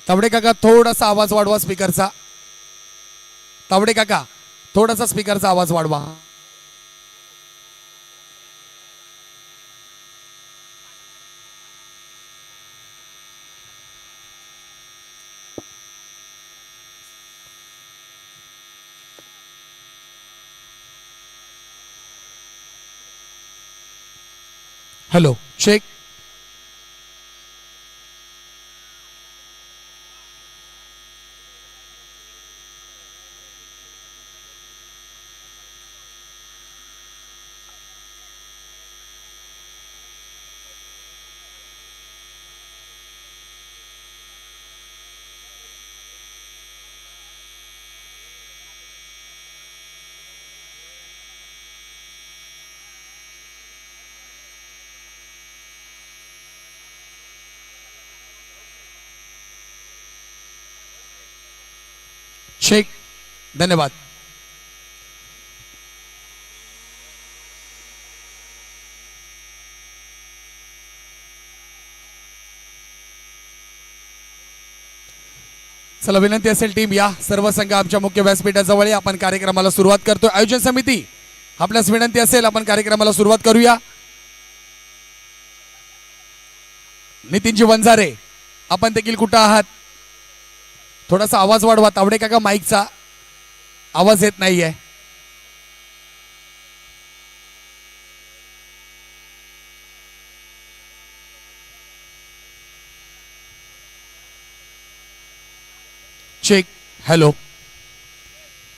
तावडे काका थोडासा आवाज वाढवा स्पीकरचा. तावडे काका थोडासा स्पीकरचा आवाज वाढवा. हॅलो शेख. शेख धन्यवाद. चला विनंती असेल टीम या सर्व संघ आमच्या मुख्य व्यासपीठाजवळ आपण कार्यक्रमाला सुरुवात करतो. आयोजन समिती आपल्यास विनंती असेल आपण कार्यक्रमाला सुरुवात करूया. नितीनजी वंजारे आपण देखील कुठं आहात? थोडासा आवाज वाढवा. तावडे काका माईकचा आवाज येत नाहीये. चेक. हॅलो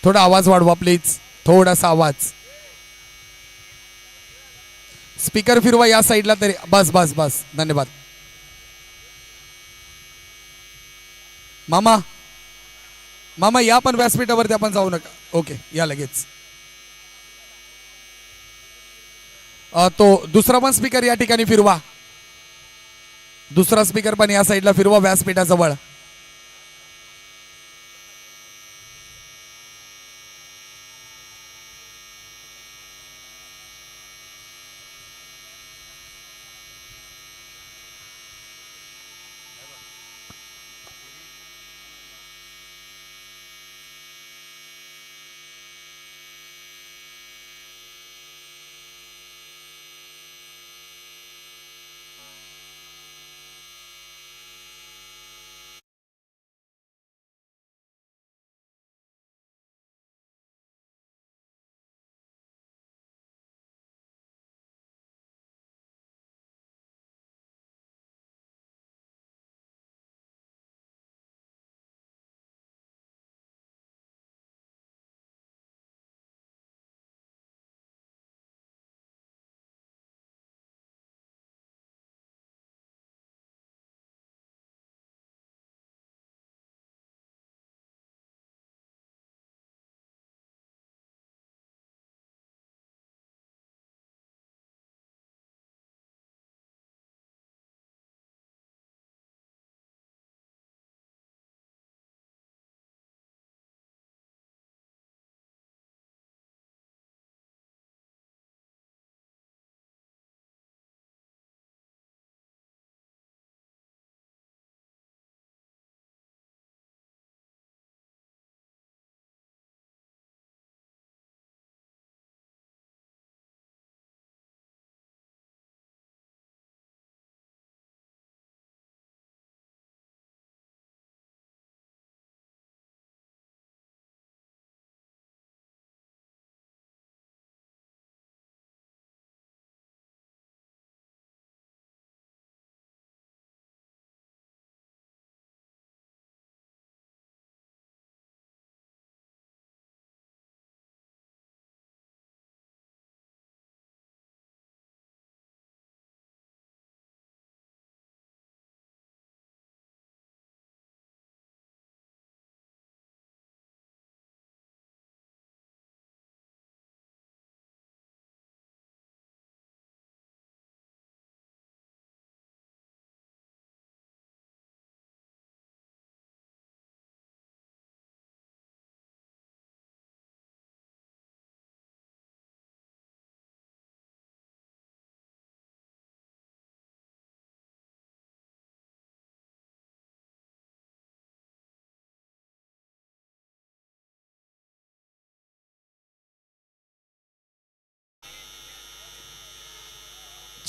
थोडा आवाज वाढवा प्लीज. थोडासा आवाज. स्पीकर फिरवा या साईडला तरी. बस बस बस धन्यवाद. मामा मामा या पण व्यासपीठावरती आपण जाऊ नका. ओके या लगेच. तो दुसरा पण स्पीकर या ठिकाणी फिरवा. दुसरा स्पीकर पण या साईडला फिरवा व्यासपीठाजवळ.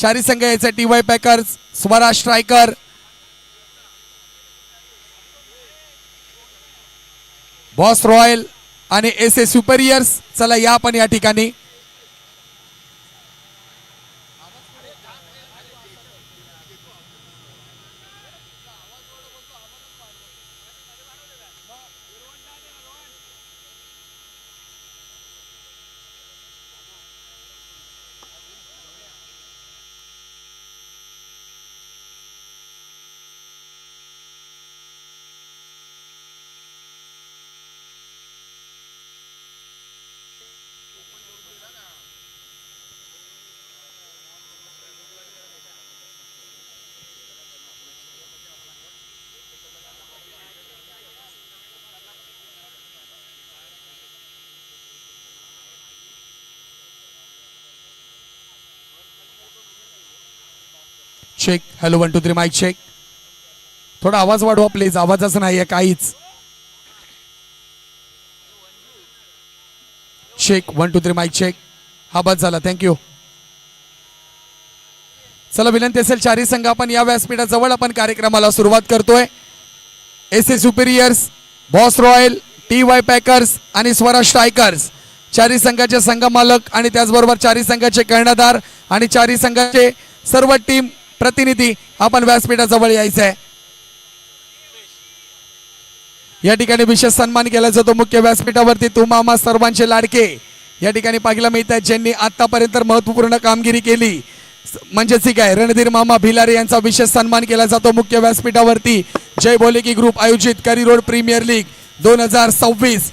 चारी संघ यायचे TY packers, Swara striker, boss royal आणि SS सुपेरियर्स. चला या आपण या ठिकाणी. चेक. Hello 1 2 3 mic check. थोडा आवाज वाढवा प्लीज, आवाजच नाहीये काहीच. Check 1 2 3 mic check. हा बस झाला, थँक्यू. चला विनंती असेल चारी संघ आपण या व्यासपीठाजवळ आपण कार्यक्रमाला सुरुवात करतोय. SS superiors, boss royal, TY packers आणि स्वरा स्ट्रायकर्स चारी संघाचे संघ मालक आणि त्याचबरोबर चारी संघाचे कर्णधार आणि चारी संघाचे सर्व टीम प्रतिनिधी आपण व्यासपीठाजवळ यायचं आहे. या ठिकाणी विशेष सन्मान केला जातो मुख्य व्यासपीठावरती. तू मामा सर्वांचे लाडके या ठिकाणी पाहायला मिळत आहेत, ज्यांनी आतापर्यंत महत्वपूर्ण कामगिरी केली. म्हणजेच काय रणधीर मामा भिलारे यांचा विशेष सन्मान केला जातो मुख्य व्यासपीठावरती. जय बोले की ग्रुप आयोजित करी रोड प्रीमियर लीग 2026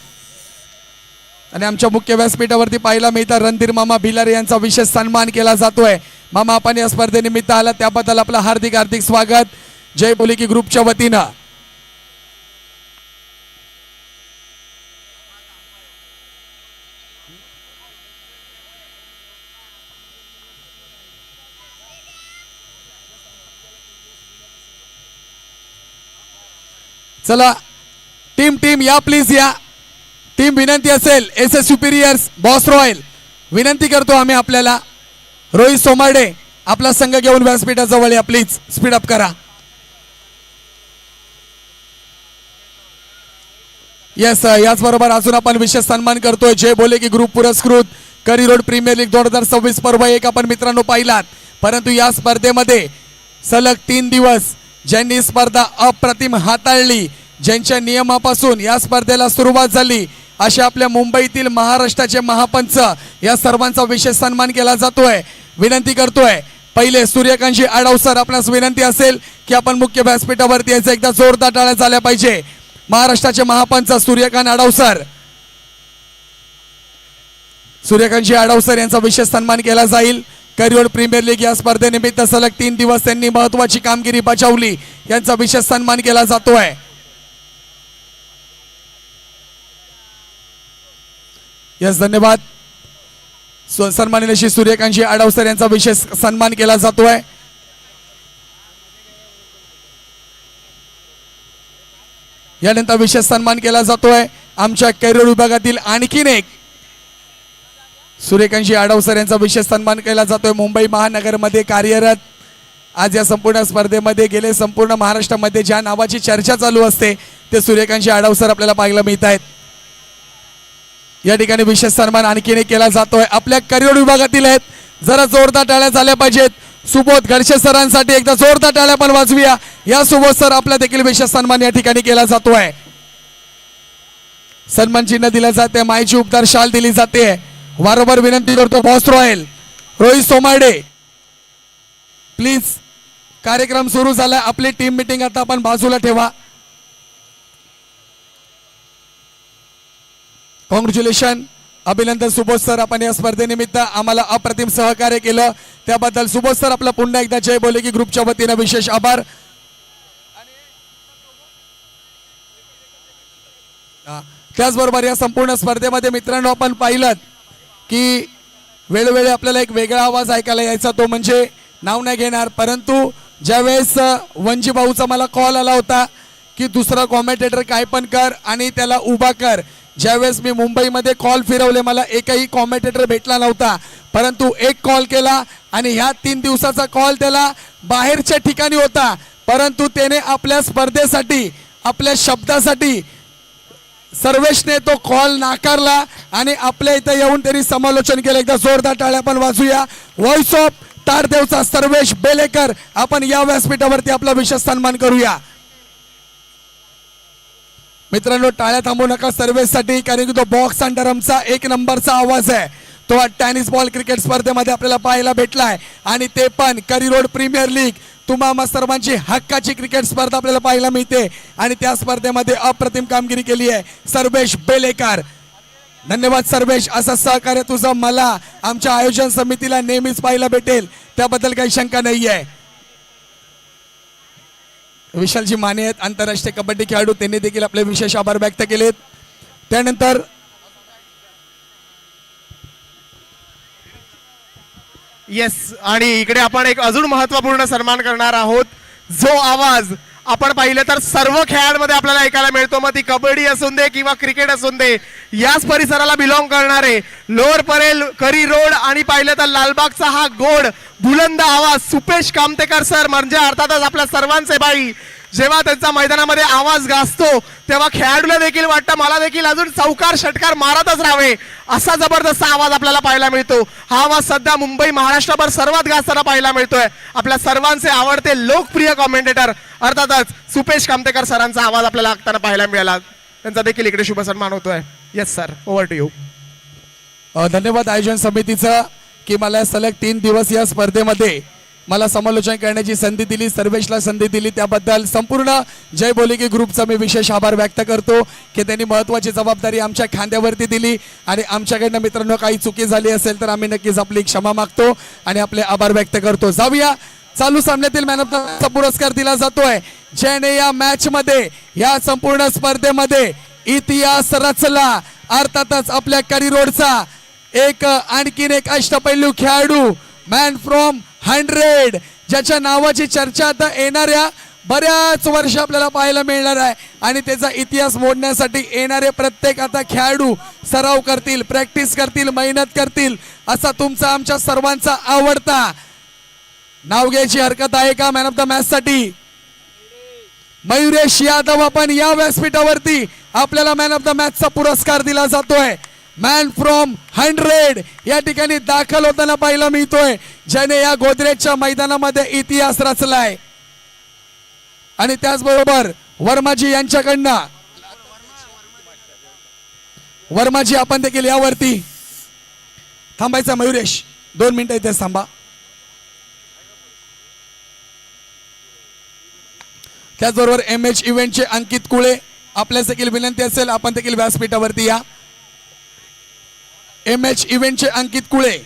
आणि आमच्या मुख्य व्यासपीठावरती पाहायला मिळतात रणधीर मामा भिलारे यांचा विशेष सन्मान केला जातोय. मामा आपण या स्पर्धेनिमित्त आला त्याबद्दल आपलं हार्दिक हार्दिक स्वागत जय बोले की ग्रुपच्या वतीनं. चला टीम या प्लीज या. टीम विनंती असेल SS सुपेरियर्स, बॉस रॉयल विनंती करतो आम्ही आपल्याला. रोहित सोमाडे आपला संघ घेऊन व्यासपीठाजवळ या प्लीज, स्पीड अप करा. येस, याचबरोबर अजून आपण विशेष सन्मान करतोय जय बोले की ग्रुप पुरस्कृत करी रोड प्रीमियर लीग 2026 पर्व 1 आपण मित्रांनो पाहिलात. परंतु या स्पर्धेमध्ये सलग 3 दिवस ज्यांनी स्पर्धा अप्रतिम हाताळली, ज्यांच्या नियमापासून या स्पर्धेला सुरुवात झाली, अशा आपल्या मुंबईतील महाराष्ट्राचे महापंच या सर्वांचा विशेष सन्मान केला जातोय. विनंती करतोय पहिले सूर्यकांतजी आढाव सर, आपणास विनंती असेल की आपण मुख्य व्यासपीठावरती यायचं. एकदा जोरदार टाळ्या झाल्या पाहिजे. महाराष्ट्राचे महापंच सूर्यकांत आढाव सर, सूर्यकांतजी आढाव सर यांचा विशेष सन्मान केला जाईल. करिअर प्रीमियर लीग या स्पर्धेनिमित्त सलग 3 दिवस त्यांनी महत्वाची कामगिरी बजावली, यांचा विशेष सन्मान केला जातोय. यस, धन्यवाद. सन्माननीय श्री सूर्यकांतजी आढाव सर यांचा विशेष सन्मान केला जातोय. यानंतर विशेष सन्मान केला जातोय आमच्या करिअर विभागातील आणखीन एक सूर्यकांतजी आढाव सर यांचा विशेष सन्मान केला जातोय. मुंबई महानगरमध्ये कार्यरत आज या संपूर्ण स्पर्धेमध्ये गेले संपूर्ण महाराष्ट्रामध्ये ज्या नावाची चर्चा चालू असते ते सूर्यकांतजी आढाव सर आपल्याला पाहायला मिळत आहेत. या ठिकाणी विशेष सन्मान आणखीन एक केला जातोय आपल्या करिअर विभागातील आहेत. जरा जोरदार टाळ्या झाल्या पाहिजेत. सुबोध घडशे सरांसाठी एकदा जोरदार टाळ्या पण वाजवूया. या सुबोध सर आपला देखील विशेष सन्मान या ठिकाणी केला जातोय. सन्मान चिन्ह दिलं जाते, मायची उपदार शाल दिली जाते. वारंवार विनंती करतो बॉस रॉयल रोहित सोमाडे प्लीज, कार्यक्रम सुरू झाला. आपली टीम मीटिंग आता आपण बाजूला ठेवा. कॉंग्रॅच्युलेशन, अभिनंदन सुबोध सर, आपण या स्पर्धेनिमित्त आम्हाला अप्रतिम सहकार्य केलं त्याबद्दल सुबोध सर आपला पुन्हा एकदा जय बोले की ग्रुपच्या वतीनं विशेष आभार. त्याचबरोबर या संपूर्ण स्पर्धेमध्ये मित्रांनो आपण पाहिलं की वेळोवेळी आपल्याला एक वेगळा आवाज ऐकायला यायचा, तो म्हणजे नाव नाही घेणार, परंतु ज्यावेळेस वंजी भाऊचा मला कॉल आला होता की दुसरा कॉमेंटेटर काय पण कर आणि त्याला उभा कर, ज्यावेळेस मी मुंबईमध्ये कॉल फिरवले मला एकही कॉमेंटेटर भेटला नव्हता, परंतु एक कॉल केला आणि ह्या 3 दिवसाचा कॉल त्याला बाहेरच्या ठिकाणी होता, परंतु त्याने आपल्या स्पर्धेसाठी आपल्या शब्दासाठी सर्वेशने तो कॉल नाकारला आणि आपल्या इथे येऊन त्यांनी समालोचन केलं. एकदा जोरदार टाळ्या आपण वाजूया. व्हॉइस ऑफ तारदेवचा सर्वेश बेलेकर आपण या व्यासपीठावरती आपला विशेष सन्मान करूया. मित्रांनो टाळ्या थांबू नका सर्वेसाठी, कारण की तो बॉक्स अँड ड्रमचा 1 नंबरचा आवाज आहे. तो टेनिस बॉल क्रिकेट स्पर्धेमध्ये आपल्याला पाहायला भेटलाय आणि ते पण करी रोड प्रीमियर लीग तुम्हा सर्वांची हक्काची क्रिकेट स्पर्धा आपल्याला पाहायला मिळते आणि त्या स्पर्धेमध्ये अप्रतिम कामगिरी केली आहे सर्वेश बेलेकर. धन्यवाद सर्वेश, असं सहकार्य तुझं मला आमच्या आयोजन समितीला नेहमीच पाहायला भेटेल, त्याबद्दल काही शंका नाही आहे. विशालजी माने आहेत आंतरराष्ट्रीय कबड्डी खेळाडू, त्यांनी देखील आपले विशेष आभार व्यक्त केलेत. त्यानंतर येस, आणि इकडे आपण एक अजून महत्त्वपूर्ण सन्मान करणार आहोत. जो आवाज आपण पाहिलं तर सर्व खेळांमध्ये आपल्याला ऐकायला मिळतो, मग ती कबड्डी असून दे किंवा क्रिकेट असून दे, याच परिसराला बिलॉंग करणारे लोअर परेल, करी रोड आणि पाहिलं तर लालबागचा हा गोड बुलंद आवाज सुपेश कामतेकर सर, म्हणजे अर्थातच आपल्या सर्वांचे बाई. जेव्हा त्यांचा मैदानामध्ये आवाज गाजतो तेव्हा खेळाडूला देखील वाटतं मला देखील अजून चौकार षटकार मारतच राहावे, असा जबरदस्त आवाज आपल्याला पाहायला मिळतो. हा आवाज सध्या मुंबई महाराष्ट्रभर सर्वात गाजताना पाहायला मिळतोय. आपल्या सर्वांचे आवडते लोकप्रिय कॉमेंटेटर अर्थातच सुपेश कामतेकर सरांचा आवाज आपल्याला ऐकताना पाहायला मिळाला. त्यांचा देखील इकडे शुभ सन्मान होतोय. Yes sir, over to you. धन्यवाद आयोजन समितीचं की मला सलग 3 दिवस या स्पर्धेमध्ये मला समालोचन करण्याची संधी दिली, सर्वेशला संधी दिली, त्याबद्दल संपूर्ण जय बोले की ग्रुपचा मी विशेष आभार व्यक्त करतो की त्यांनी महत्त्वाची जबाबदारी आमच्या खांद्यावरती दिली. आणि आमच्याकडनं मित्रांनो काही चुकी झाली असेल तर आम्ही नक्कीच आपली क्षमा मागतो आणि आपले आभार व्यक्त करतो. जाऊया, चालू सामन्यातील मॅन ऑफ द पुरस्कार दिला जातोय ज्याने या मॅच मध्ये या संपूर्ण स्पर्धेमध्ये इतिहास रचला. अर्थातच आपल्या करी रोडचा आणखीन एक अष्टपैलू खेळाडू, मॅन फ्रॉम 100, ज्याच्या नावाची चर्चा आता येणाऱ्या बऱ्याच वर्ष आपल्याला पाहायला मिळणार आहे आणि त्याचा इतिहास मोडण्यासाठी येणारे प्रत्येक आता खेळाडू सराव करतील, प्रॅक्टिस करतील, मेहनत करतील. असा तुमचा आमच्या सर्वांचा आवडता नाव घ्यायची हरकत आहे का मॅन ऑफ द मॅच साठी? मयुरेश यादव आपण या व्यासपीठावरती आपल्याला मॅन ऑफ द मॅचचा पुरस्कार दिला जातोय. मॅन फ्रॉम 100 या ठिकाणी दाखल होताना पाहायला मिळतोय, ज्याने या गोदरेजच्या मैदानामध्ये इतिहास रचलाय. आणि त्याचबरोबर वर्माजी यांच्याकडनं, वर्माजी आपण देखील यावरती थांबायचा. मयुरेश 2 मिनिटं इथेच थांबा. त्याचबरोबर MH इव्हेंटचे अंकित कुळे, आपल्यास देखील विनंती असेल आपण देखील व्यासपीठावरती या. MH इव्हेंटचे अंकित कुळे,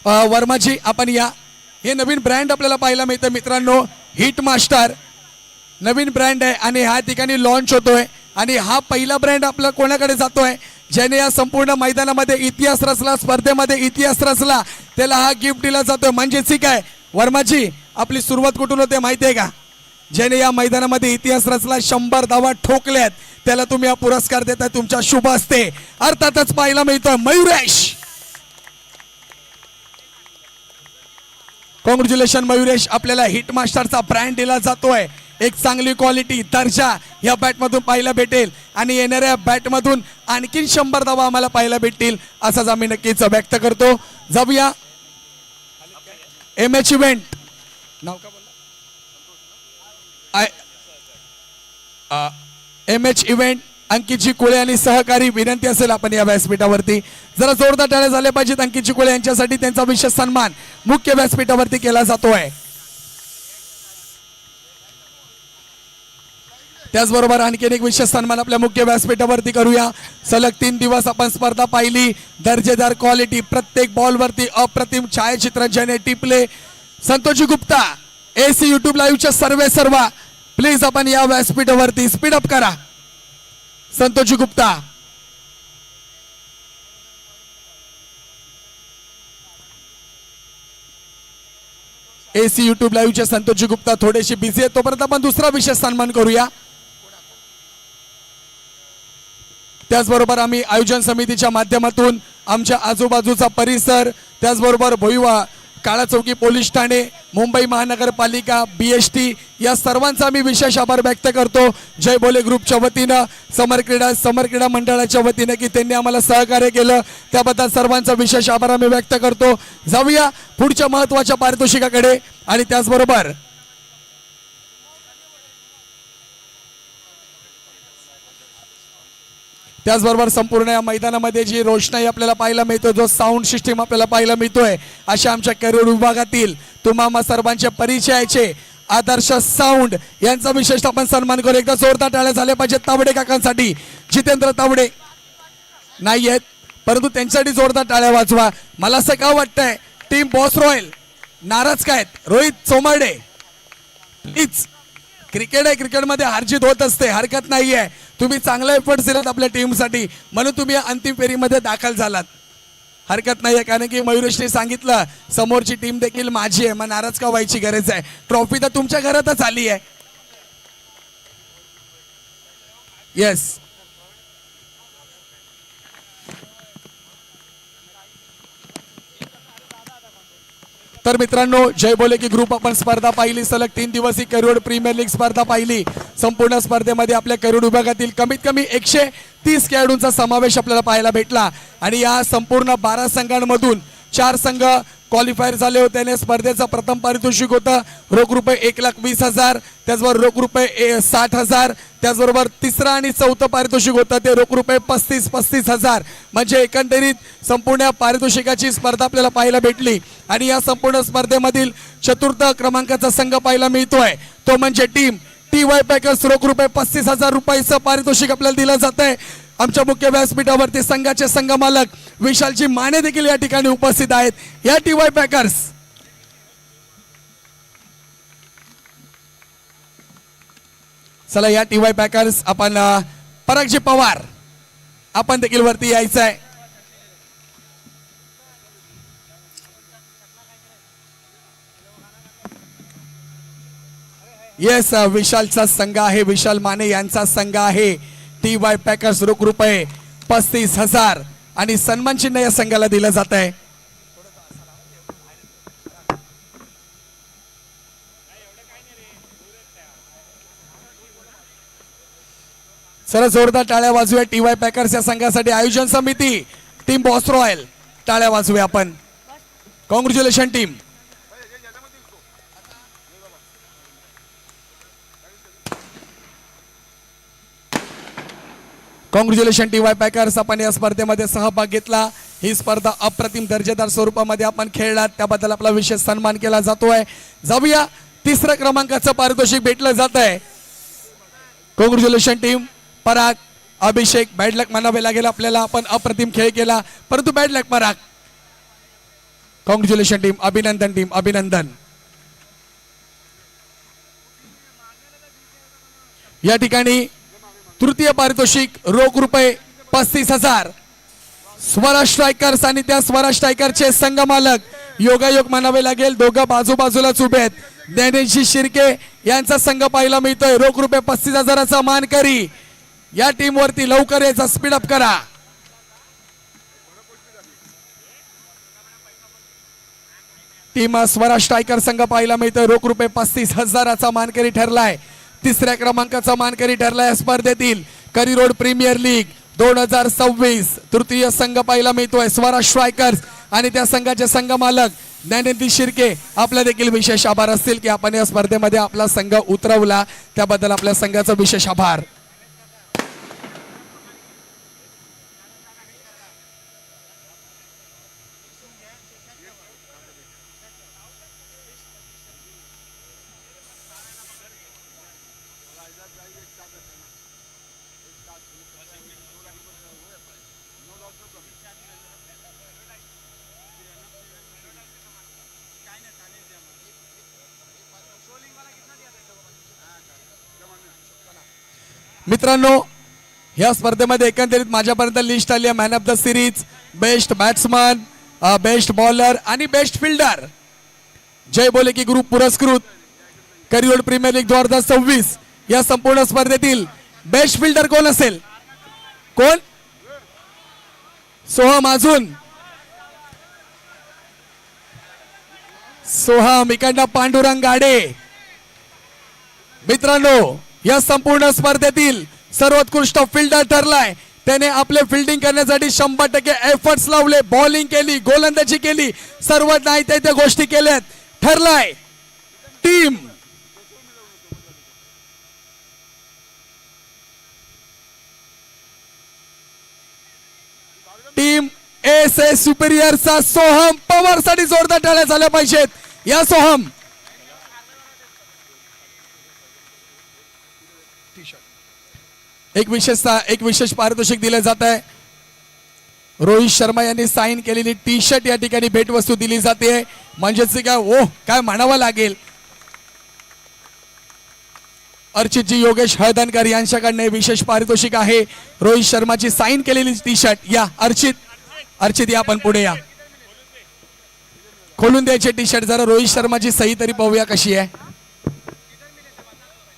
वर्माजी आपण या. हे नवीन ब्रँड आपल्याला पाहायला मिळतं मित्रांनो, हिट मास्टर नवीन ब्रँड आहे आणि ह्या ठिकाणी लॉन्च होतोय. आणि हा पहिला ब्रँड आपला कोणाकडे जातोय ज्याने या संपूर्ण मैदानामध्ये इतिहास रचला, स्पर्धेमध्ये इतिहास रचला, त्याला हा गिफ्ट दिला जातोय. म्हणजे ठीक आहे वर्माजी, आपली सुरुवात कुठून होते माहिती आहे का? ज्याने या मैदानामध्ये इतिहास रचला, 100 धावा ठोकल्यात, त्याला तुम्ही हा पुरस्कार देताय, तुमच्या शुभ असते. अर्थातच पाहायला मिळतं मयुरेश. कॉंग्रॅच्युलेशन मयुरेश, आपल्याला हिट मास्टरचा ब्रँड दिला जातोय. एक चांगली क्वालिटी, दर्जा या बॅटमधून पाहायला भेटेल आणि येणाऱ्या बॅटमधून आणखीन 100 धावा आम्हाला पाहायला भेटतील असाच आम्ही नक्कीच व्यक्त करतो. जाऊया MH इव्हेंट, नाव का बोलला? MH इव्हेंट अंकितजी कुळे आणि सहकारी, विनंती असेल आपण या व्यासपीठावरती जरा जोरदार टाळ्या झाल्या पाहिजेत. अंकितजी कुळे यांच्यासाठी त्यांचा विशेष सन्मान मुख्य व्यासपीठावरती केला जातोय. त्याचबरोबर आणखीन एक विशेष सन्मान आपल्या मुख्य व्यासपीठावरती करूया. सलग 3 दिवस आपण स्पर्धा पाहिली, दर्जेदार क्वालिटी, प्रत्येक बॉलवरती अप्रतिम छायाचित्र ज्याने टिपले. संतोषजी गुप्ता AC YouTube लाईव्हच्या सर्व प्लीज आपण या व्यासपीठावरती स्पीड अप करा. संतोषजी गुप्ता, AC YouTube लाईव्हचे संतोषजी गुप्ता थोडेसे बिझी आहेत, तोपर्यंत आपण दुसरा विशेष सन्मान करूया. त्याचबरोबर आम्ही आयोजन समितीच्या माध्यमातून आमच्या आजूबाजूचा परिसर, त्याचबरोबर भोईवा काळा चौकी पोलीस ठाणे, मुंबई महानगरपालिका, BST या सर्वांचा मी विशेष आभार व्यक्त करतो जय बोले ग्रुपच्या वतीनं, समर क्रीडा मंडळाच्या वतीनं की त्यांनी आम्हाला सहकार्य केलं, त्याबद्दल सर्वांचा विशेष आभार आम्ही व्यक्त करतो. जाऊया पुढच्या महत्त्वाच्या पारितोषिकाकडे. आणि त्याचबरोबर संपूर्ण या मैदानामध्ये जी रोषणाई आपल्याला पाहायला मिळतो, जो साऊंड सिस्टीम आपल्याला पाहायला मिळतोय, अशा आमच्या करिअर विभागातील तुम्हा सर्वांचे परिचयाचे आदर्श साऊंड यांचा विशेष आपण सन्मान करू. एकदा जोरदार टाळ्या झाल्या पाहिजेत तावडे काकांसाठी. जितेंद्र तावडे नाही आहेत, परंतु त्यांच्यासाठी जोरदार टाळ्या वाजवा. मला असं का वाटतंय टीम बॉस रॉयल नाराज काय आहेत? रोहित चोमाडे प्लीज, क्रिकेट आहे, क्रिकेटमध्ये हारजीत होत असते, हरकत नाहीये. तुम्ही चांगला एफर्ट्स दिलात आपल्या टीमसाठी, म्हणून तुम्ही अंतिम फेरीमध्ये दाखल झालात, हरकत नाहीये. कारण की मयुरेशने सांगितलं समोरची टीम देखील माझी आहे, मग नाराज का व्हायची गरज आहे? ट्रॉफी तर तुमच्या घरातच आली आहे. येस, तर मित्रांनो, जय बोले की ग्रुप आपण स्पर्धा पाहिली, सलग 3 दिवसीय करिअर प्रीमियर लीग स्पर्धा पाहिली. संपूर्ण स्पर्धेमध्ये आपल्या करिअर विभागातील कमीत कमी 130 खेळाडूंचा समावेश आपल्याला पाहायला भेटला. आणि या संपूर्ण 12 संघांमधून 4 संघ क्वालिफायर झाले होते आणि स्पर्धेचं प्रथम पारितोषिक होतं रोख रुपये 1,20,000, त्याचबरोबर रोख रुपये 60,000, त्याचबरोबर तिसरं आणि चौथं पारितोषिक होतं ते रोख रुपये 35,000. म्हणजे एकंदरीत संपूर्ण पारितोषिकाची स्पर्धा आपल्याला पाहायला भेटली. आणि या संपूर्ण स्पर्धेमधील चतुर्थ क्रमांकाचा संघ पाहायला मिळतोय, तो म्हणजे टीम TY पॅकर्स. रोख रुपये 35,000 रुपयाचं पारितोषिक आपल्याला दिलं जात आहे. आमच्या मुख्य व्यासपीठावरती संघाचे संघ मालक विशालजी माने देखील या ठिकाणी उपस्थित आहेत. या TY पॅकर्स चला, या TY पॅकर्स आपण परागजी पवार आपण देखील वरती यायचं आहे. येस, विशालचा संघ आहे, विशाल माने यांचा संघ आहे TY पॅकर्स. रोख रुपये 35,000 आणि सन्मान चिन्ह या संघाला दिलं जात आहे. चला, जोरदार टाळ्या वाजूया TY पॅकर्स या संघासाठी. आयोजन समिती टीम बॉस रॉयल, टाळ्या वाजूया आपण. Congratulation team. Congratulation TY packers, आपण या स्पर्धेमध्ये सहभाग घेतला. ही स्पर्धा अप्रतिम दर्जेदार स्वरूपामध्ये आपण खेळलात, त्याबद्दल आपला विशेष सन्मान केला जातोय. जाऊया, 3ऱ्या क्रमांकाचं पारितोषिक भेटलं जात आहे. Congratulation team. Parag, Abhishek, bad luck म्हणावे लागेल आपल्याला, आपण अप्रतिम खेळ केला, परंतु bad luck Parag. Congratulation team, अभिनंदन टीम, अभिनंदन. या ठिकाणी तृतीय पारितोषिक रोख रुपये 35,000 स्वरा स्ट्रायकर्स आणि त्या स्वरा स्ट्रायकरचे संघ मालक योगायोग म्हणावे लागेल, दोघं बाजूबाजूलाच उभे आहेत. ज्ञानेशी शिर्के यांचा संघ पाहायला मिळतोय. रोख रुपये 35,000चा मानकरी. या टीम वरती लवकर यायचा, स्पीड अप करा. टीम स्वरा स्ट्रायकर संघ पाहायला मिळतोय. रोख रुपये 35,000चा मानकरी ठरलाय. 3ऱ्या क्रमांकाचा मानकरी ठरलाय या स्पर्धेतील करिअर प्रीमियर लीग 2026. तृतीय संघ पाहायला मिळतोय स्वरा स्ट्रायकर्स आणि त्या संघाचे संघ मालक ज्ञानेंद्र शिर्के. आपला देखील विशेष आभार असतील की आपण या स्पर्धेमध्ये आपला संघ उतरवला, त्याबद्दल आपल्या संघाचा विशेष आभार. मित्रांनो, या स्पर्धेमध्ये एकंदरीत माझ्यापर्यंत लिस्ट आली आहे. Man of the series, best batsman, best bowler आणि बेस्ट फिल्डर. जय बोले की ग्रुप पुरस्कृत करिअर प्रीमियर लीग 2026 या संपूर्ण स्पर्धेतील बेस्ट फिल्डर कोण असेल? कोण? सोहम अजून सोहम, इकडनं पांडुरंग गाडे. मित्रांनो, या संपूर्ण स्पर्धेतील सर्वोत्कृष्ट फिल्डर ठरलाय. त्याने आपले फिल्डिंग करण्यासाठी 100% एफर्ट्स लावले, बॉलिंग केली, गोलंदाजी केली, सर्व नाही त्या गोष्टी केल्यात. ठरलाय टीम एस ए सुपेरियरचा सोहम पवार साठी जोरदार टाळ्या झाल्या पाहिजेत. या सोहम, एक विशेष पारितोषिक दिले जात आहे. रोहित शर्मा यांनी साइन केलेली टी शर्ट या ठिकाणी भेटवस्तू दिली जाते. म्हणजेच काय ओह काय म्हणावं लागेल. अर्चितजी योगेश हळदणकर यांच्याकडनं विशेष पारितोषिक आहे. रोहित शर्माची साइन केलेली टी शर्ट. या अर्चित या आपण पुढे या. खोलून द्यायचे टी शर्ट जरा. रोहित शर्माची सही तरी पाहूया कशी आहे.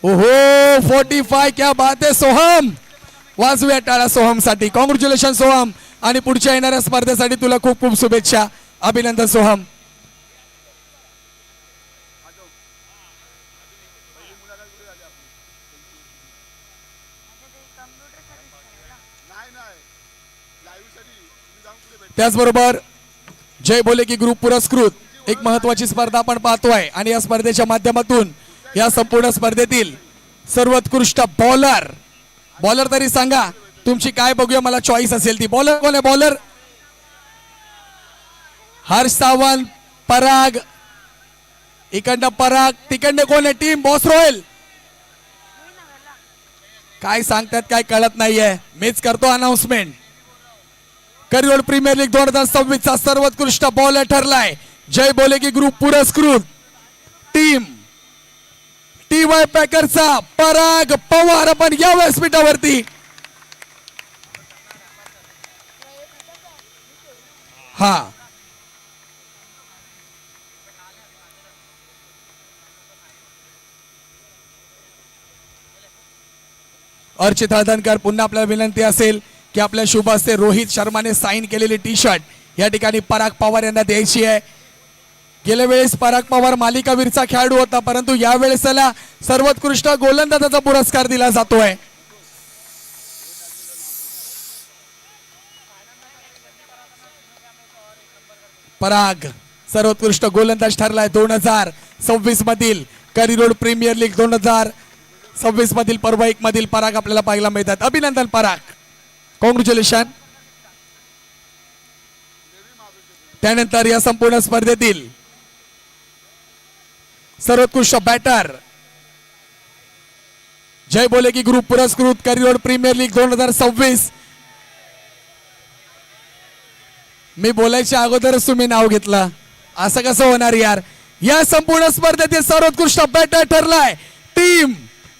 ओहो 45, क्या बात आहे सोहम. वाजूया टाळा सोहम साठी. कॉंग्रॅच्युलेशन सोहम, आणि पुढच्या येणाऱ्या स्पर्धेसाठी तुला खूप खूप शुभेच्छा. अभिनंदन सोहम. त्याचबरोबर जय बोले की ग्रुप पुरस्कृत एक महत्वाची स्पर्धा आपण पाहतोय, आणि या स्पर्धेच्या माध्यमातून या संपूर्ण स्पर्धेतील सर्वोत्कृष्ट बॉलर तरी सांगा तुमची काय, बघूया मला चॉईस असेल ती. बॉलर कोण आहे? बॉलर हर्ष सावंत, पराग. इकडनं पराग, तिकडनं कोण आहे? Team boss royal. काय सांगतात काय कळत नाहीये. मीच करतो अनाउन्समेंट. करिअर प्रीमियर लीग 2026 चा सर्वोत्कृष्ट बॉलर ठरलाय जय बोले की ग्रुप पुरस्कृत टीम TY पॅकरचा पराग पवार. आपण या व्यासपीठावरती हा अर्चित हळदणकर, पुन्हा आपल्याला विनंती असेल की आपल्या शुभ हस्ते रोहित शर्माने साइन केलेली टी शर्ट या ठिकाणी पराग पवार यांना द्यायची आहे. गेल्या वेळेस पराग पवार मालिकावीरचा खेळाडू होता, परंतु यावेळेस त्याला सर्वोत्कृष्ट गोलंदाजाचा पुरस्कार दिला जातोय. पराग सर्वोत्कृष्ट गोलंदाज ठरलाय 2026 मधील करिअर प्रीमियर लीग 2026 मधील पर्व 1 मधील पराग आपल्याला पाहायला मिळतात. अभिनंदन पराग, कॉंग्रॅच्युलेशन. त्यानंतर या संपूर्ण स्पर्धेतील सर्वोत्कृष्ट बॅटर जय बोले की ग्रुप पुरस्कृत करिअर प्रीमियर लीग 2026. मी बोलायच्या अगोदरच तुम्ही नाव घेतलं, असं कसं होणार यार. या संपूर्ण स्पर्धेतील सर्वोत्कृष्ट बॅटर ठरलाय टीम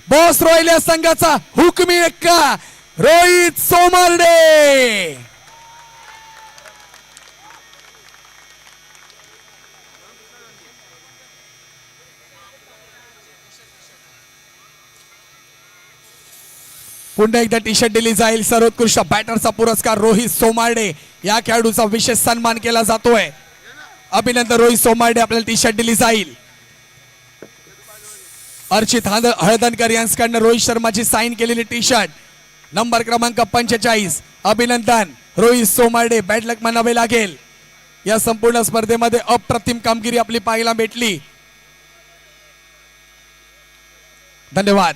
बॉस रॉयल या संघाचा हुकमी एक्का रोहित सोमार्डे. पुन्हा एकदा टी शर्ट दिली जाईल. सर्वोत्कृष्ट बॅटरचा पुरस्कार रोहित सोमार्डे या खेळाडूचा विशेष सन्मान केला जातोय. अभिनंदन रोहित सोमार्डे, आपल्याला टी शर्ट दिली जाईल. अर्चित हळदणकर यांच्याकडनं रोहित शर्माची साइन केलेली टी शर्ट नंबर क्रमांक 45. अभिनंदन रोहित सोमार्डे, बॅड लक म्हणावे लागेल. या संपूर्ण स्पर्धेमध्ये अप्रतिम कामगिरी आपली पाहायला भेटली. धन्यवाद.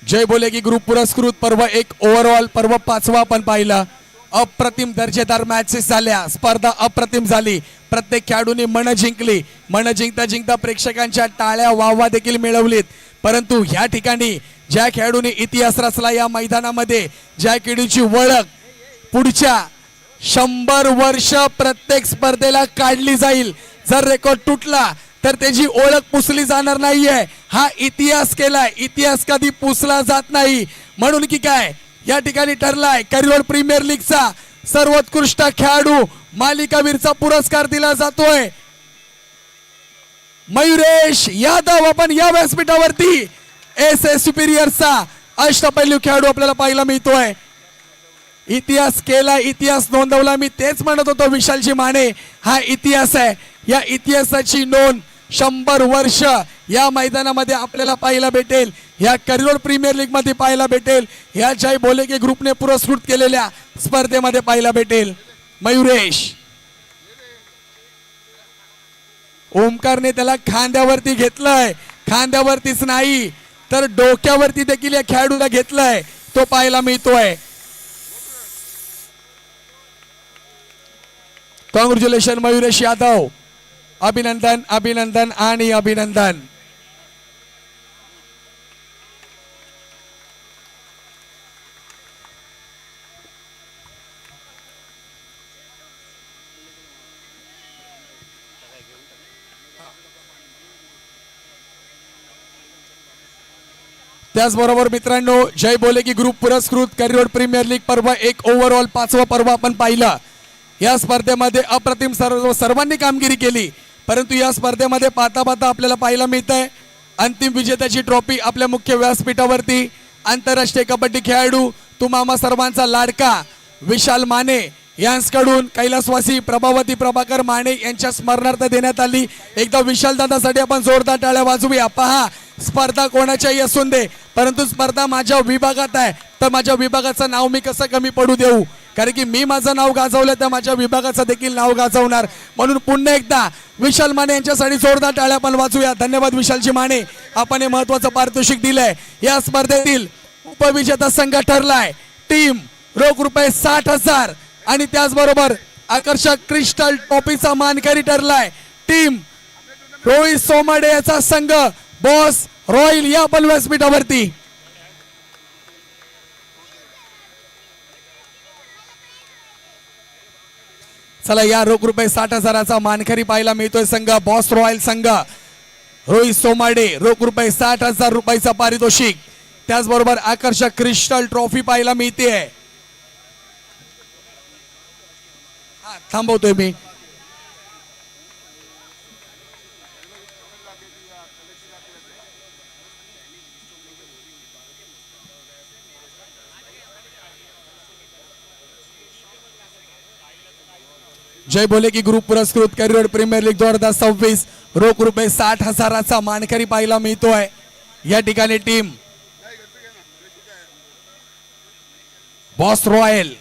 जय बोले की ग्रुप पुरस्कृत पर्व 1 ओव्हरऑल पर्व 5वा आपण पाहिलं. अप्रतिम दर्जेदार मॅचेस झाल्या, स्पर्धा अप्रतिम झाली. प्रत्येक खेळाडूंनी मन जिंकली. मन जिंकता जिंकता प्रेक्षकांच्या टाळ्या वाहवा देखील मिळवलीत. परंतु ह्या ठिकाणी ज्या खेळाडूंनी इतिहास रचला या मैदानामध्ये, ज्या खेळाडूची ओळख पुढच्या 100 वर्ष प्रत्येक स्पर्धेला काढली जाईल. जर रेकॉर्ड तुटला तर त्याची ओळख पुसली जाणार नाहीये. हा इतिहास केलाय, इतिहास कधी पुसला जात नाही. म्हणून की काय या ठिकाणी ठरलाय करिअर प्रीमियर लीगचा सर्वोत्कृष्ट खेळाडू मालिकावीरचा पुरस्कार दिला जातोय मयुरेश यादव. आपण या व्यासपीठावरती एस ए सुपेरियरचा अष्टपैलू खेळाडू आपल्याला पाहायला मिळतोय. इतिहास केला, इतिहास नोंदवला. मी तेच म्हणत होतो विशालजी माने हा इतिहास आहे. या इतिहासाची नोंद 100 वर्ष या मैदानामध्ये आपल्याला पाहायला भेटेल. या करिअर प्रीमियर लीग मध्ये पाहायला भेटेल. या जय बोलेके ग्रुपने पुरस्कृत केलेल्या स्पर्धेमध्ये पाहायला भेटेल. मयुरेश ओमकारने त्याला खांद्यावरती घेतलंय. खांद्यावरतीच नाही तर डोक्यावरती देखील या खेळाडूला घेतलंय. तो पाहायला मिळतोय. कॉंग्रॅच्युलेशन मयुरेश यादव. अभिनंदन अभिनंदन आणि अभिनंदन. त्याचबरोबर मित्रांनो जय बोलेकी ग्रुप पुरस्कृत करिअर प्रीमियर लीग पर्व एक ओव्हरऑल 5वं पर्व आपण पाहिलं. या स्पर्धेमध्ये अप्रतिम सर्वांनी कामगिरी केली. परंतु या स्पर्धेमध्ये पाहता पाहता आपल्याला पाहायला मिळतंय अंतिम विजेत्याची ट्रॉफी आपल्या मुख्य व्यासपीठावरती आंतरराष्ट्रीय कबड्डी खेळाडू तुम्हा सर्वांचा लाडका विशाल माने यांच्याकडून कैलासवासी प्रभावती प्रभाकर माने यांच्या स्मरणार्थ देण्यात आली. एकदा विशाल दादासाठी आपण जोरदार टाळ्या वाजवूया. पहा स्पर्धा कोणाच्याही असून दे परंतु स्पर्धा माझ्या विभागात आहे तर माझ्या विभागाचं नाव मी कसं कमी पडू देऊ. कारण की मी माझं नाव गाजवलं तर माझ्या विभागाचं देखील नाव गाजवणार. म्हणून पुन्हा एकदा विशाल माने यांच्यासाठी जोरदार टाळ्या आपण वाजवूया. धन्यवाद विशालजी माने आपण हे महत्वाचं पारितोषिक दिलंय. या स्पर्धेतील उपविजेता संघ ठरलाय टीम रोख रुपये 60,000 आणि त्याचबरोबर आकर्षक क्रिस्टल ट्रॉफीचा मानकरी ठरलाय टीम रोहित सोमाडे याचा संघ बॉस रॉयल या पण व्यासपीठावरती. चला या रोख रुपये 60,000चा मानकरी पाहायला मिळतोय संघ बॉस रॉयल संघ रोहित सोमाडे. रोख रुपये 60,000 रुपयाचा पारितोषिक. त्याचबरोबर आकर्षक क्रिस्टल ट्रॉफी पाहायला मिळते. थांबवतोय मी. जय बोलेकी ग्रुप पुरस्कृत करिअर प्रीमियर लीग 2026 रोख रुपये 60,000चा मानकरी पाहायला मिळतोय. या ठिकाणी टीम बॉस रॉयल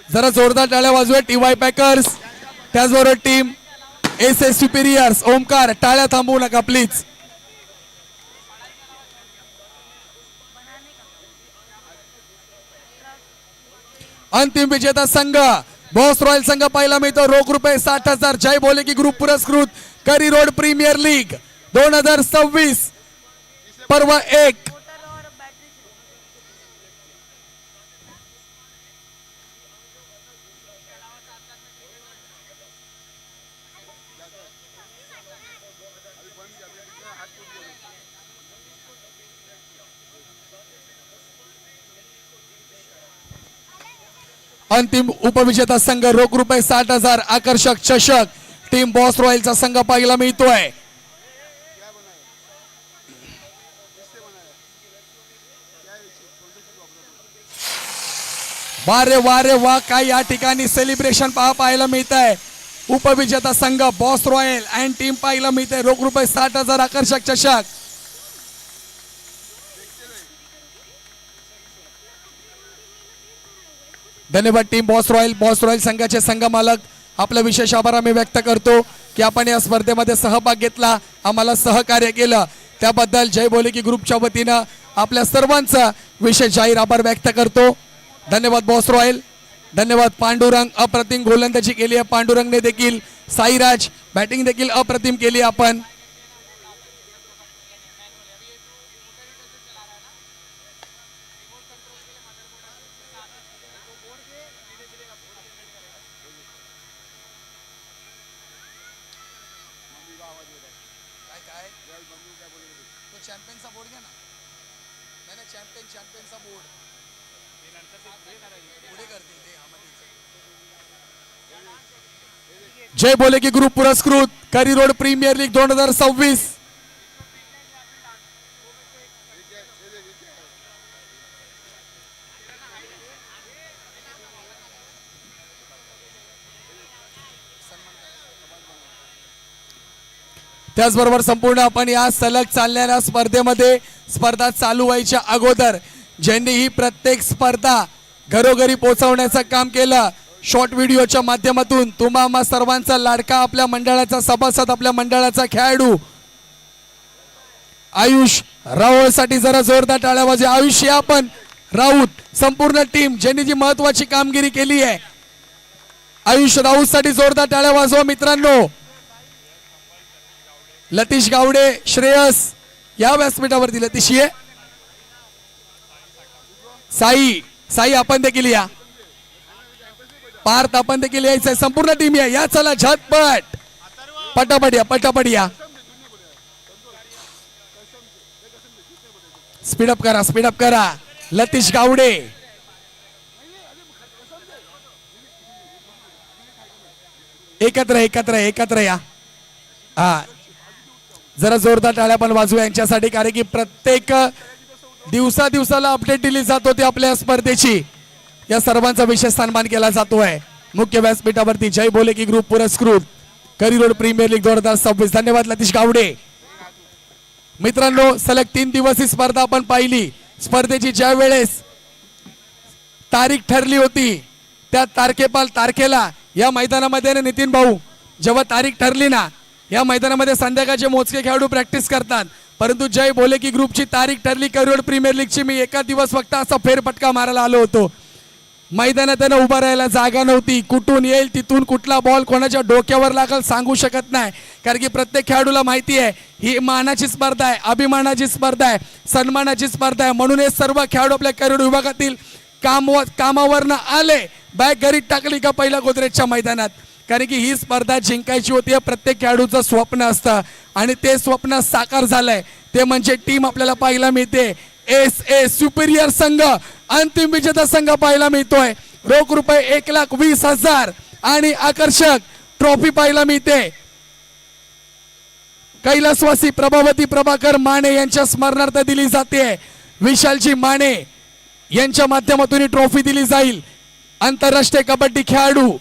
जरा जोरदार टाळ्या वाजवूया. टीवाय पॅकर्स त्याचबरोबर टीम एस सुपिरियर्स. ओमकार टाळ्या थांबवू नका प्लीज. अंतिम विजेता संघ बॉस रॉयल संघ पाहायला मिळतो रोख रुपये 60,000. जय बोलेकी ग्रुप पुरस्कृत करी रोड प्रीमियर लीग 2026 पर्व 1. अंतिम उपविजेता संघ रोख रुपये 60,000 आकर्षक चषक टीम बॉस रॉयलचा संघ पाहायला मिळतोय. वारे वारे वा काय या ठिकाणी सेलिब्रेशन पाहायला मिळत आहे. उपविजेता संघ बॉस रॉयल अँड टीम पाहायला मिळते रोख रुपये 60,000 आकर्षक चषक. धन्यवाद टीम बॉस रॉयल संघाचे संघ मालक आपला विशेष आभार आम्ही व्यक्त करतो की आपण या स्पर्धेमध्ये सहभाग घेतला आम्हाला सहकार्य केलं त्याबद्दल जय बोलेकी ग्रुपच्या वतीनं आपल्या सर्वांचा विशेष जाहीर आभार व्यक्त करतो. धन्यवाद बॉस रॉयल. धन्यवाद पांडुरंग अप्रतिम गोलंदाजी केली आहे. पांडुरंगने देखील साईराज बॅटिंग देखील अप्रतिम केली आपण. चॅम्पियनचा बोर्ड घ्या ना. नाही चॅम्पियनचा बोर्ड पुढे करतील ते. जय बोलेकी ग्रुप पुरस्कृत करी रोड प्रीमियर लीग 2026 त्याचबरोबर संपूर्ण आपण या सलग चालणाऱ्या स्पर्धेमध्ये स्पर्धा चालू व्हायच्या अगोदर ज्यांनी ही प्रत्येक स्पर्धा घरोघरी पोहोचवण्याचं काम केलं शॉर्ट व्हिडिओच्या माध्यमातून तुम्हा सर्वांचा लाडका आपल्या मंडळाचा सभासद आपल्या मंडळाचा खेळाडू आयुष राऊतसाठी जरा जोरदार टाळ्या वाजवा. आयुष या आपण राऊत संपूर्ण टीम ज्यांनी जी महत्वाची कामगिरी केली आहे आयुष राऊतसाठी जोरदार टाळ्या वाजवा मित्रांनो. लतीश गावडे श्रेयस या व्यासपीठावरती लतीश ये. साई आपण देखील या. पार्थ आपण देखील यायचंय. संपूर्ण टीम या चला झटपट पटापट या. स्पीडअप करा. लतीश गावडे एकत्र या. हा जरा जोरदार टाळ्या पण वाजूया यांच्यासाठी कारण की प्रत्येक दिवसाला अपडेट दिली जात होती आपल्या स्पर्धेची. या सर्वांचा विशेष सन्मान केला जातोय मुख्य व्यासपीठावरती. जय बोले की ग्रुप पुरस्कृत करी रोड प्रीमियर लीग 2026. धन्यवाद लतीश गावडे. मित्रांनो सलग 3 दिवस ही स्पर्धा आपण पाहिली. स्पर्धेची ज्या वेळेस तारीख ठरली होती त्या तारखेला या मैदानामध्ये नितीन भाऊ जेव्हा तारीख ठरली ना या मैदानामध्ये संध्याकाळचे मोजके खेळाडू प्रॅक्टिस करतात परंतु जय बोले की ग्रुपची तारीख ठरली करी रोड प्रीमियर लीगची. मी एका दिवस फक्त असा फेरफटका मारायला आलो होतो. मैदानात त्यांना उभा राहायला जागा नव्हती. कुठून येईल तिथून कुठला बॉल कोणाच्या डोक्यावर लागल सांगू शकत नाही कारण की प्रत्येक खेळाडूला माहिती आहे ही मानाची स्पर्धा आहे अभिमानाची स्पर्धा आहे सन्मानाची स्पर्धा आहे. म्हणून हे सर्व खेळाडू आपल्या करिअर विभागातील कामावरनं आले बॅग घरी टाकली का पहिल्या गोदरेजच्या मैदानात कारण की ही स्पर्धा जिंकायची होती. प्रत्येक खेळाडूचं स्वप्न असतं आणि ते स्वप्न साकार झालंय ते म्हणजे टीम आपल्याला पाहायला मिळते. SA सुपिरियर संघ अंतिम विजेता संघ पाहायला मिळतोय. रोख रुपये 1,20,000 आणि आकर्षक ट्रॉफी पाहायला मिळते. कैलासवासी प्रभावती प्रभाकर माने यांच्या स्मरणार्थ दिली जाते. विशालजी माने यांच्या माध्यमातून ही ट्रॉफी दिली जाईल. आंतरराष्ट्रीय कबड्डी खेळाडू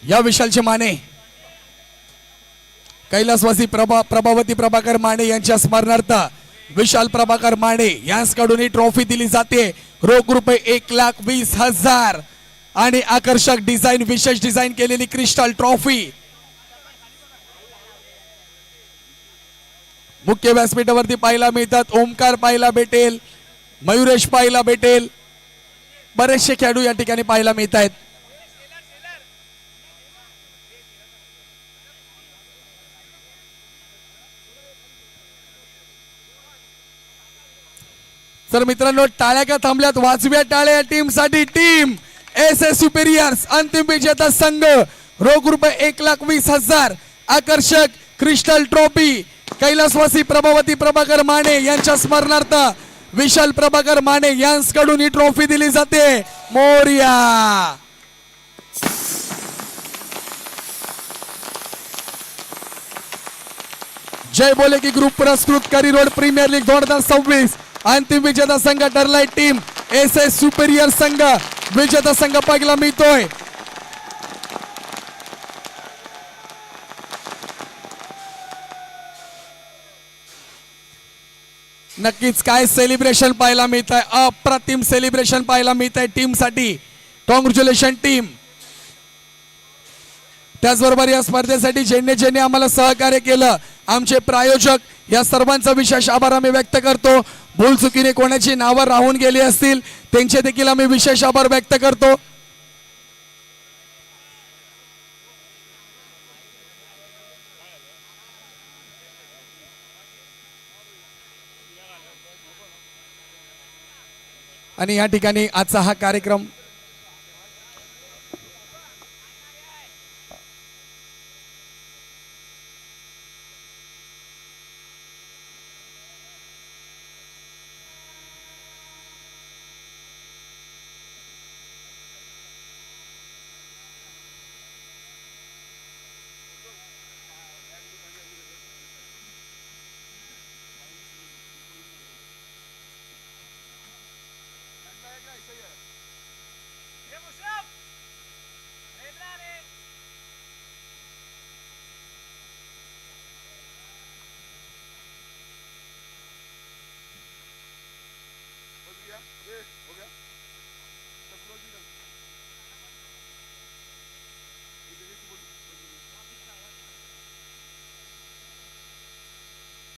या विशालचे माने कैलासवासी प्रभावती प्रभाकर माने यांच्या स्मरणार्थ विशाल प्रभाकर माने यांच्याकडून ही ट्रॉफी दिली जाते. रोख रुपये 1,20,000 आणि आकर्षक डिझाईन विशेष डिझाईन केलेली क्रिस्टल ट्रॉफी. मुख्य व्यासपीठावरती पाहायला मिळतात. ओमकार पाहायला भेटेल मयुरेश पाहायला भेटेल बरेचसे खेळाडू या ठिकाणी पाहायला मिळत आहेत. तर मित्रांनो टाळ्या का थांबल्यात वाजव्या टाळ्या टीम साठी. टीम SA सुपेरियर्स अंतिम विजेता संघ रोख रुपये 1,20,000 आकर्षक क्रिस्टल ट्रॉफी कैलासवासी प्रभावती प्रभाकर माने यांच्या स्मरणार्थ विशाल प्रभाकर माने यांच्याकडून ही ट्रॉफी दिली जाते. मोरया. जय बोले की ग्रुप पुरस्कृत करी रोड प्रीमियर लीग 2026 अंतिम विजेता संघ ठरलाय. टीम SA सुपेरियर संघ विजेता संघ पाहायला मिळतोय. नक्कीच काय सेलिब्रेशन पाहायला मिळत आहे. अप्रतिम सेलिब्रेशन पाहायला मिळत आहे टीम साठी. Congratulation team. त्याचबरोबर या स्पर्धेसाठी ज्यांनी आम्हाला सहकार्य केलं आमचे प्रायोजक या सर्वांचा विशेष आभार आम्ही व्यक्त करतो. भूल चुकीने कोणाची नावं राहून गेली असतील त्यांचे देखील आम्ही विशेष आभार व्यक्त करतो. आणि या ठिकाणी आजचा हा कार्यक्रम गया ये हो गया तो closing कर।